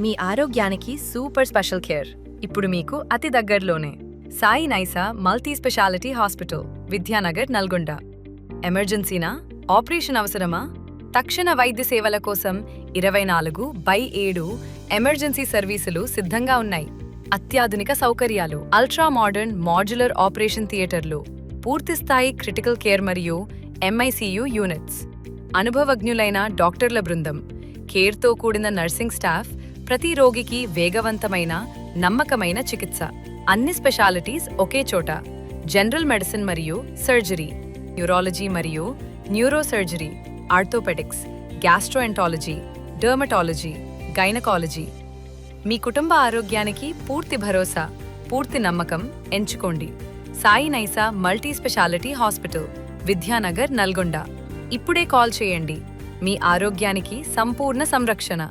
మీ ఆరోగ్యానికి super special care ఇప్పుడు మీకు అతి దగ్గరలోనే Sai Naisa multi speciality hospital, Vidyanagar, Nalgonda. ఎమర్జెన్సీనా? ఆపరేషన్ అవసరమా? తక్షణ వైద్య సేవల కోసం 24/7 ఎమర్జెన్సీ సర్వీసులు సిద్ధంగా ఉన్నాయి. అత్యాధునిక సౌకర్యాలు, అల్ట్రా మోడర్న్ మాడ్యులర్ ఆపరేషన్ థియేటర్లు, పూర్తిస్థాయి క్రిటికల్ కేర్ మరియు MICU యూనిట్స్, అనుభవజ్ఞులైన డాక్టర్ల బృందం, కేర్తో కూడిన నర్సింగ్ స్టాఫ్, ప్రతి రోగికి వేగవంతమైన, నమ్మకమైన చికిత్స. అన్ని స్పెషాలిటీస్ ఒకే చోట. జనరల్ మెడిసిన్ మరియు సర్జరీ, న్యూరాలజీ మరియు neuro surgery, orthopaedics, gastroenterology, dermatology, gynaecology. మీ కుటుంబ ఆరోగ్యానికి పూర్తి భరోసా, పూర్తి నమ్మకం. ఎంచుకోండి Sai Naisa multi speciality hospital, Vidyanagar, Nalgonda. ఇప్పుడే కాల్ చేయండి. మీ ఆరోగ్యానికి సంపూర్ణ సంరక్షణ.